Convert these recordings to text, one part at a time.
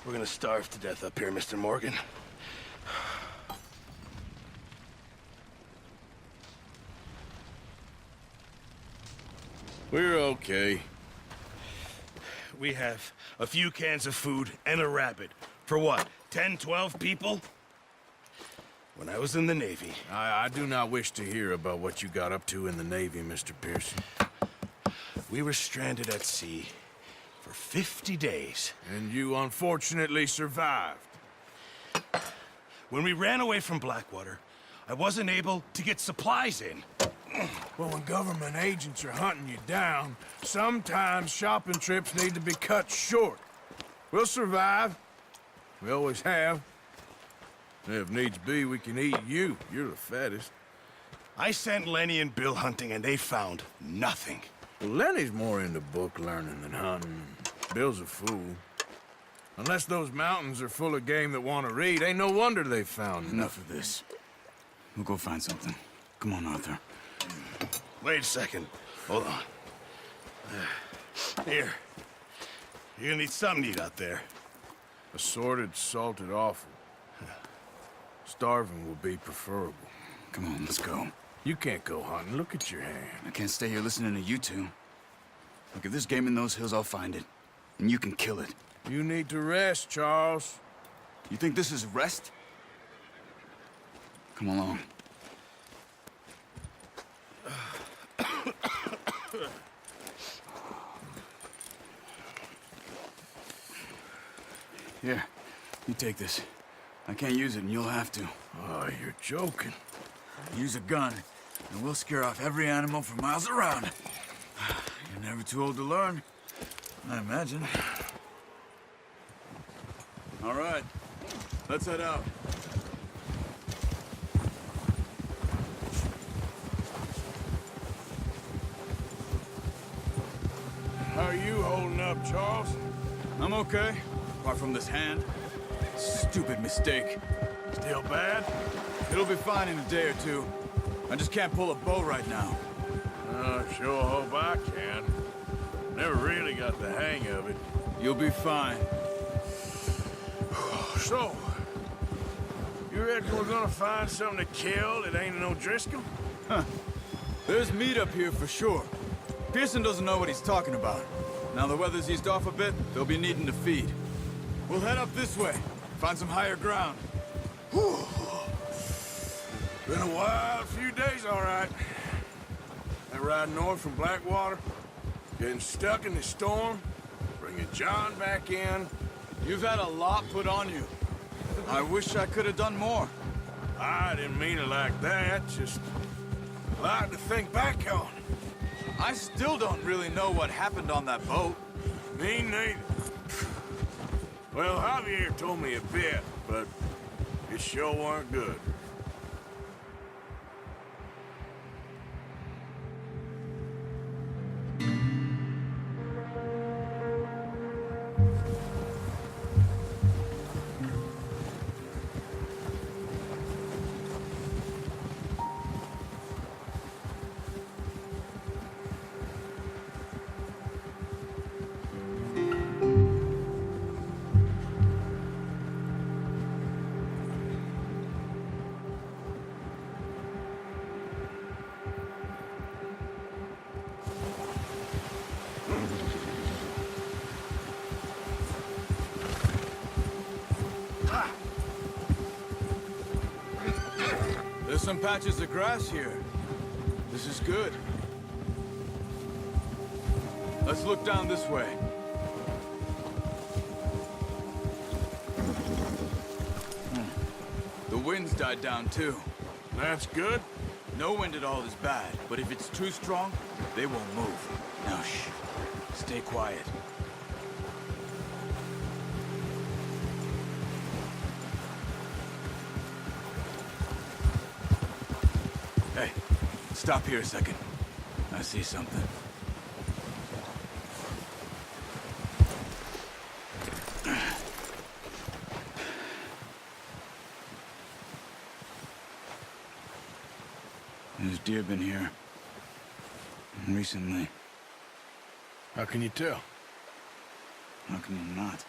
We're gonna starve to death up here, Mr. Morgan. We're okay. We have a few cans of food and a rabbit. For what, 10, 12 people? When I was in the Navy... I do not wish to hear about what you got up to in the Navy, Mr. Pearson. We were stranded at sea for 50 days. And you unfortunately survived. When we ran away from Blackwater, I wasn't able to get supplies in. Well, when government agents are hunting you down, sometimes shopping trips need to be cut short. We'll survive. We always have. If needs be, we can eat you. You're the fattest. I sent Lenny and Bill hunting, and they found nothing. Well, Lenny's more into book learning than hunting. Bill's a fool. Unless those mountains are full of game that want to read, ain't no wonder they found Enough of this. We'll go find something. Come on, Arthur. Wait a second. Hold on. Here. You're gonna need something to eat out there. Assorted, salted offal. Starving will be preferable. Come on, let's go. You can't go hunting. Look at your hand. I can't stay here listening to you two. Look, if there's game in those hills, I'll find it. And you can kill it. You need to rest, Charles. You think this is rest? Come along. Here, you take this. I can't use it, and you'll have to. Oh, you're joking. Use a gun, and we'll scare off every animal for miles around. You're never too old to learn, I imagine. All right, let's head out. How are you holding up, Charles? I'm okay, apart from this hand. Stupid mistake. Still bad? It'll be fine in a day or two. I just can't pull a bow right now. Sure hope I can. Never really got the hang of it. You'll be fine. So, you reckon we're gonna find something to kill that ain't no Driscoll? There's meat up here for sure. Pearson doesn't know what he's talking about. Now the weather's eased off a bit, they'll be needing to feed. We'll head up this way, find some higher ground. Whew. Been a wild few days, all right. That ride north from Blackwater, getting stuck in the storm, bringing John back in. You've had a lot put on you. I wish I could have done more. I didn't mean it like that, just a lot to think back on. I still don't really know what happened on that boat. Me neither. Well, Javier told me a bit, but it sure weren't good. There's some patches of grass here. This is good. Let's look down this way. The wind's died down too. That's good. No wind at all is bad, but if it's too strong, they won't move. Now shh. Stay quiet. Hey, stop here a second. I see something. There's deer been here. Recently. How can you tell? How can you not?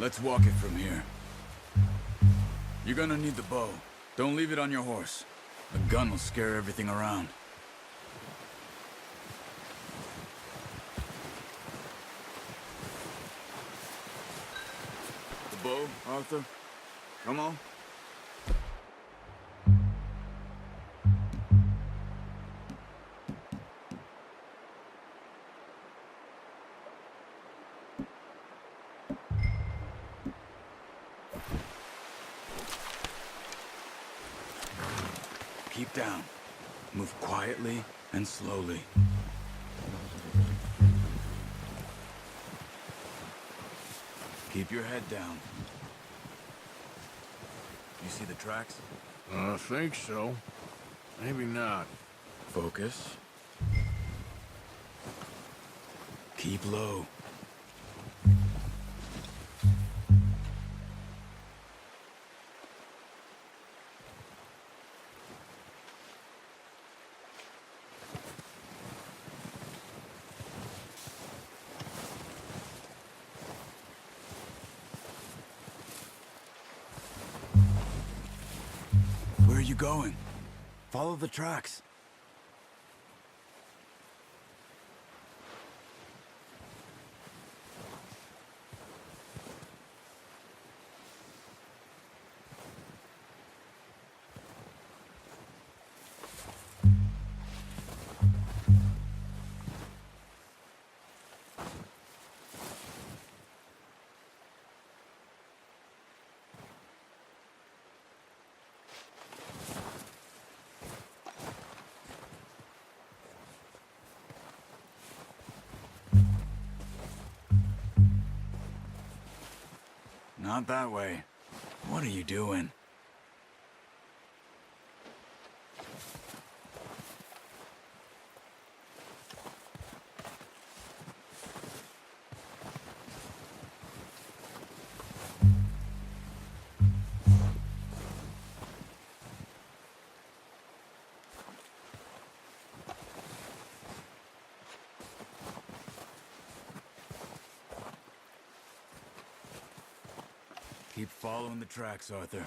Let's walk it from here. You're gonna need the bow. Don't leave it on your horse. A gun will scare everything around. The bow, Arthur? Come on. Keep down. Move quietly and slowly. Keep your head down. You see the tracks? I think so. Maybe not. Focus. Keep low. Where are you going? Follow the tracks. Not that way. What are you doing? Keep following the tracks, Arthur.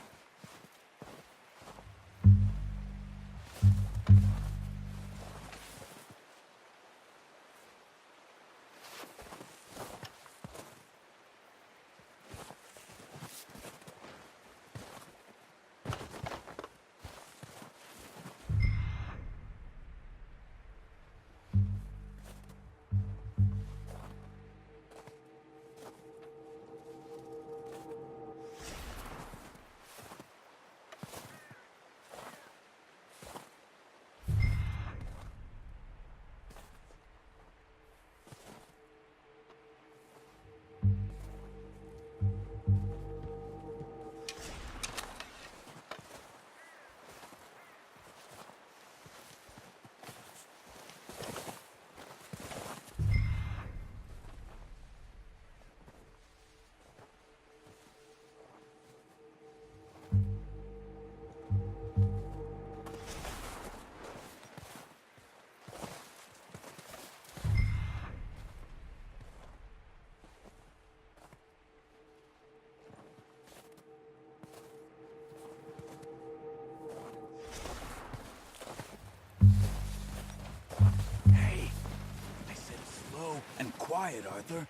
And quiet, Arthur.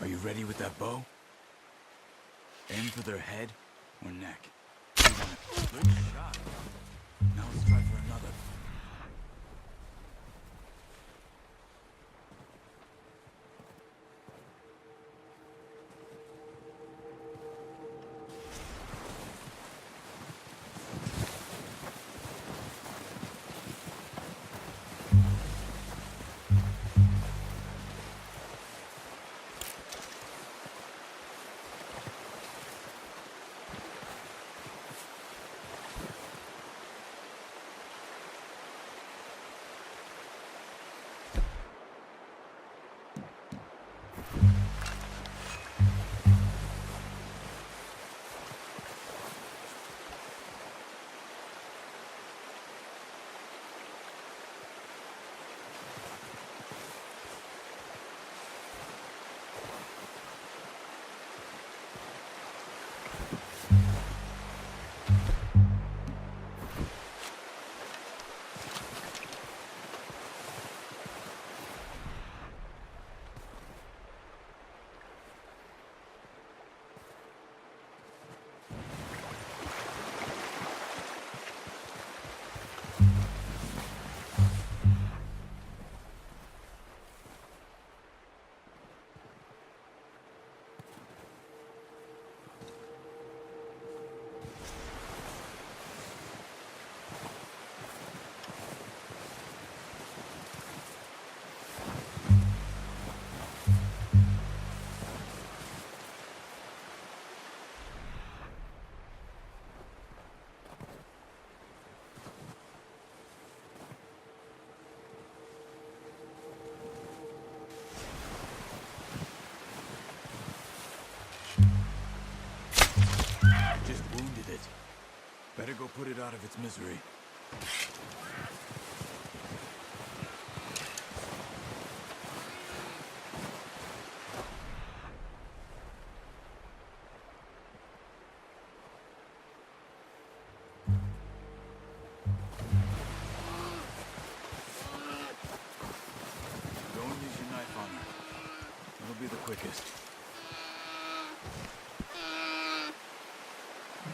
Are you ready with that bow? Aim for their head or neck. You want it. Good shot. Now let's try for another. Just wounded it. Better go put it out of its misery. Go and use your knife on her. It'll be the quickest.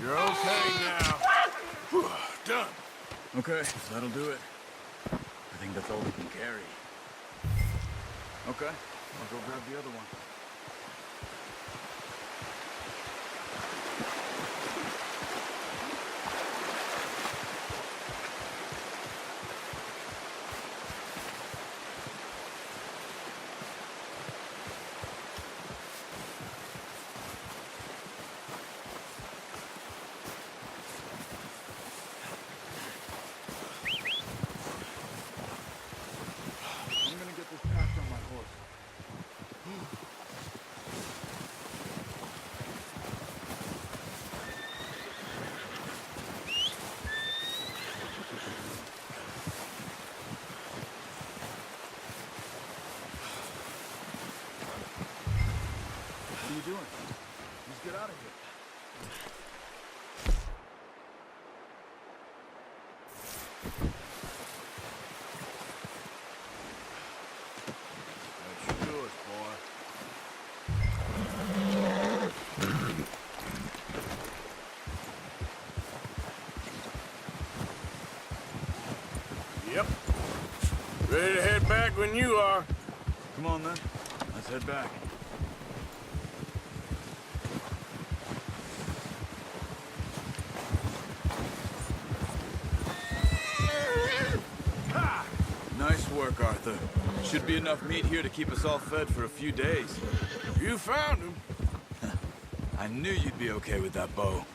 You're okay now. Whew, done. Okay, that'll do it. I think that's all we can carry. Okay, I'll go grab the other one. I'm gonna get this packed on my horse. What are you doing? Let's get out of here. That's yours, boy. Yep. Ready to head back when you are. Come on then. Let's head back. Nice work, Arthur. Should be enough meat here to keep us all fed for a few days. You found him. I knew you'd be okay with that bow.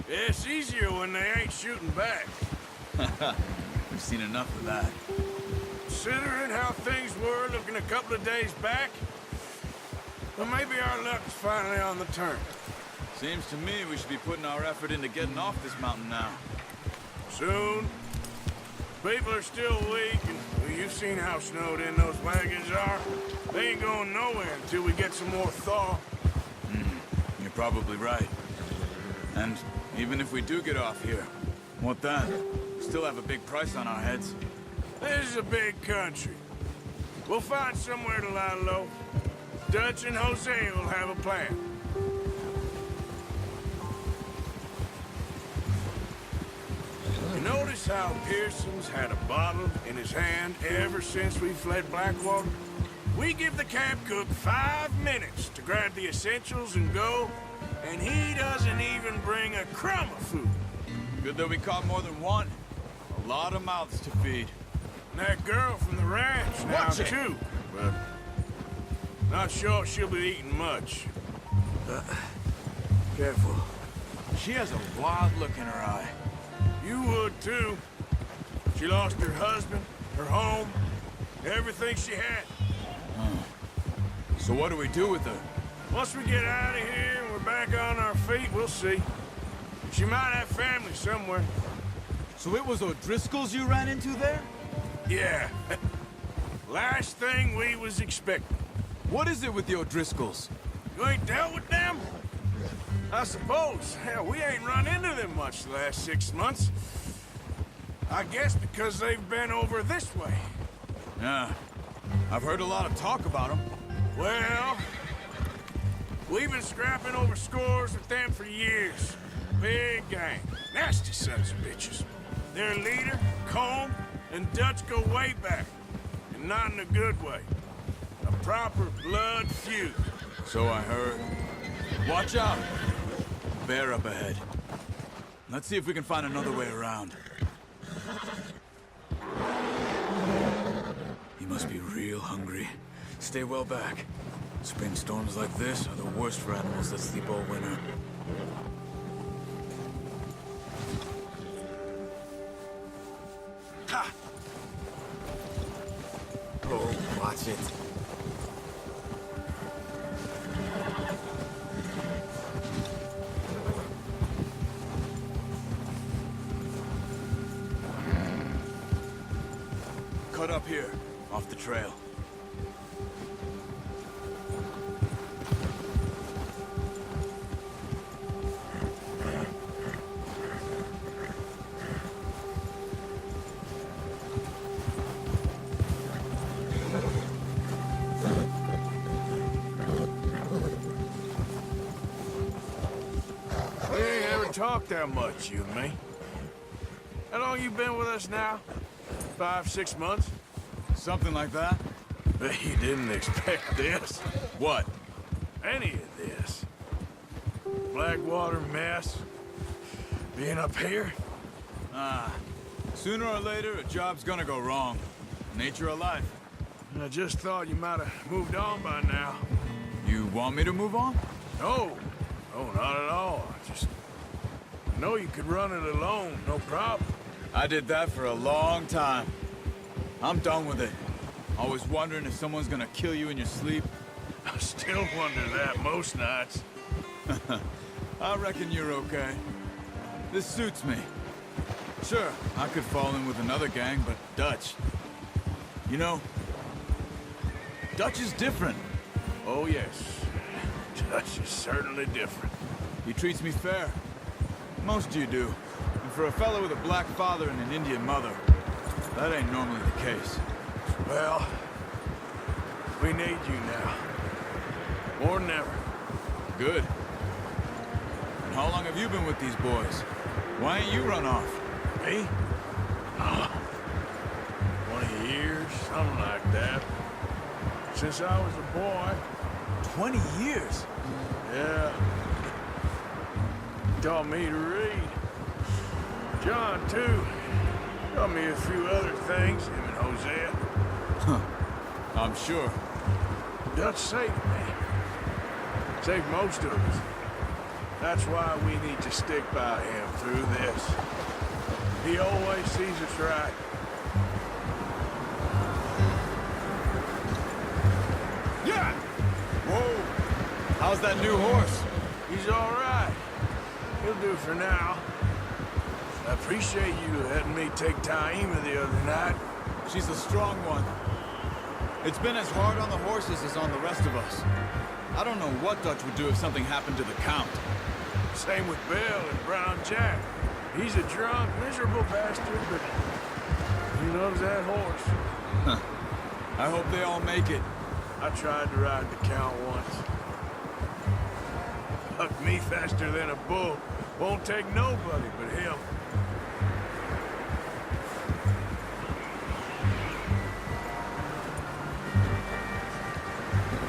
It's easier when they ain't shooting back. We've seen enough of that. Considering how things were looking a couple of days back, well, maybe our luck's finally on the turn. Seems to me we should be putting our effort into getting off this mountain now. Soon. People are still weak, and well, you've seen how snowed in those wagons are. They ain't going nowhere until we get some more thaw. You're probably right. And even if we do get off here, what then? We still have a big price on our heads. This is a big country. We'll find somewhere to lie low. Dutch and Hosea will have a plan. You notice how Pearson's had a bottle in his hand ever since we fled Blackwater? We give the camp cook 5 minutes to grab the essentials and go, and he doesn't even bring a crumb of food. Good that we caught more than one. A lot of mouths to feed. And that girl from the ranch now, Watch it. too. But not sure she'll be eating much. Careful. She has a wild look in her eye. You would, too. She lost her husband, her home, everything she had. So what do we do with her? Once we get out of here and we're back on our feet, we'll see. She might have family somewhere. So it was O'Driscoll's you ran into there? Yeah. Last thing we was expecting. What is it with the O'Driscolls? You ain't dealt with them? I suppose. Hell, we ain't run into them much the last 6 months. I guess because they've been over this way. Yeah. I've heard a lot of talk about them. Well, we've been scrapping over scores with them for years. Big gang. Nasty sons of bitches. Their leader, Combe, and Dutch go way back. And not in a good way. A proper blood feud. So I heard. Watch out! Bear up ahead. Let's see if we can find another way around. He must be real hungry. Stay well back. Spring storms like this are the worst for animals that sleep all winter. Ha! Oh, watch it. Cut up here, off the trail. We ain't ever talked that much, you and me. How long you been with us now? 5, 6 months? Something like that? Bet you didn't expect this. What? Any of this. Blackwater mess. Being up here. Sooner or later, a job's gonna go wrong. Nature of life. I just thought you might have moved on by now. You want me to move on? No. Oh, not at all. I know you could run it alone, no problem. I did that for a long time. I'm done with it. Always wondering if someone's gonna kill you in your sleep. I still wonder that most nights. I reckon you're okay. This suits me. Sure, I could fall in with another gang, but Dutch... You know, Dutch is different. Oh, yes. Dutch is certainly different. He treats me fair. Most of you do. And for a fellow with a black father and an Indian mother, that ain't normally the case. Well, we need you now. More than ever. Good. And how long have you been with these boys? Why ain't you run off? Me? Oh, 20 years, something like that. Since I was a boy. 20 years? Yeah. He taught me to read. John, too. Taught me a few other things, him and Hosea. I'm sure. Dutch saved me. Saved most of us. That's why we need to stick by him through this. He always sees us right. Yeah! Whoa! How's that new horse? He's all right. He'll do for now. I appreciate you letting me take Taima the other night. She's a strong one. It's been as hard on the horses as on the rest of us. I don't know what Dutch would do if something happened to the Count. Same with Bill and Brown Jack. He's a drunk, miserable bastard, but he loves that horse. I hope they all make it. I tried to ride the Count once. Hucked me faster than a bull. Won't take nobody but him.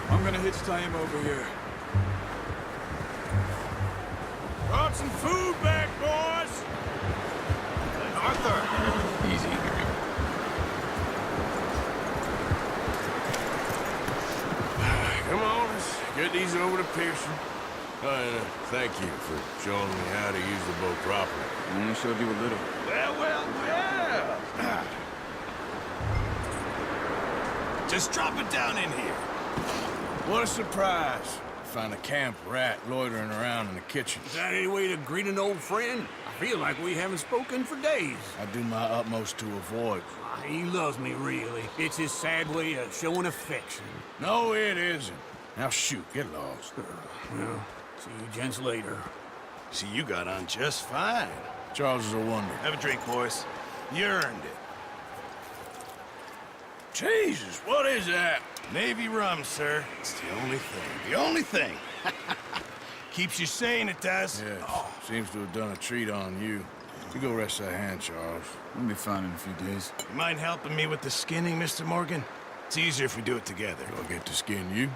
I'm gonna hitch tie him over here. Brought some food back, boys! Arthur! Easy. Come on, let's get these over to Pearson. Thank you for showing me how to use the boat properly. I only showed you a little. Well. Just drop it down in here. What a surprise. Find a camp rat loitering around in the kitchen. Is that any way to greet an old friend? I feel like we haven't spoken for days. I do my utmost to avoid. He loves me, really. It's his sad way of showing affection. No, it isn't. Now shoot, get lost. Well, see you gents later. See, you got on just fine. Charles is a wonder. Have a drink, boys. You earned it. Jesus, what is that? Navy rum, sir. It's the only thing. The only thing. Keeps you sane, it does. Yeah, seems to have done a treat on you. You go rest that hand, Charles. We'll be fine in a few days. You mind helping me with the skinning, Mr. Morgan? It's easier if we do it together. Do I get to skin you?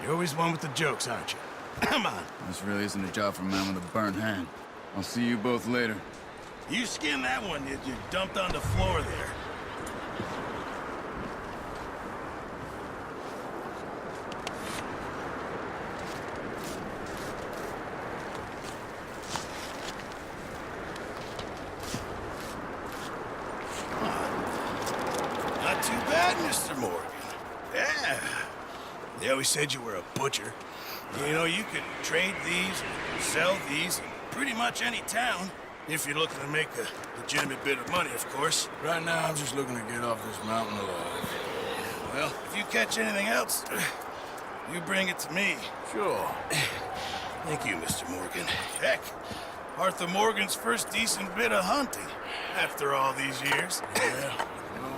You're always one with the jokes, aren't you? Come on. This really isn't a job for a man with a burnt hand. I'll see you both later. You skin that one you dumped on the floor there. Not too bad, Mr. Morgan. Yeah. They always said you were a butcher. You know, you could trade these, sell these, in pretty much any town. If you're looking to make a legitimate bit of money, of course. Right now, I'm just looking to get off this mountain alive. Well, if you catch anything else, you bring it to me. Sure. Thank you, Mr. Morgan. Heck, Arthur Morgan's first decent bit of hunting after all these years. Yeah.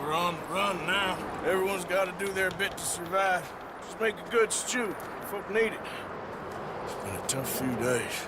We're on the run now. Everyone's got to do their bit to survive. Just make a good stew. Folk need it. It's been a tough few days.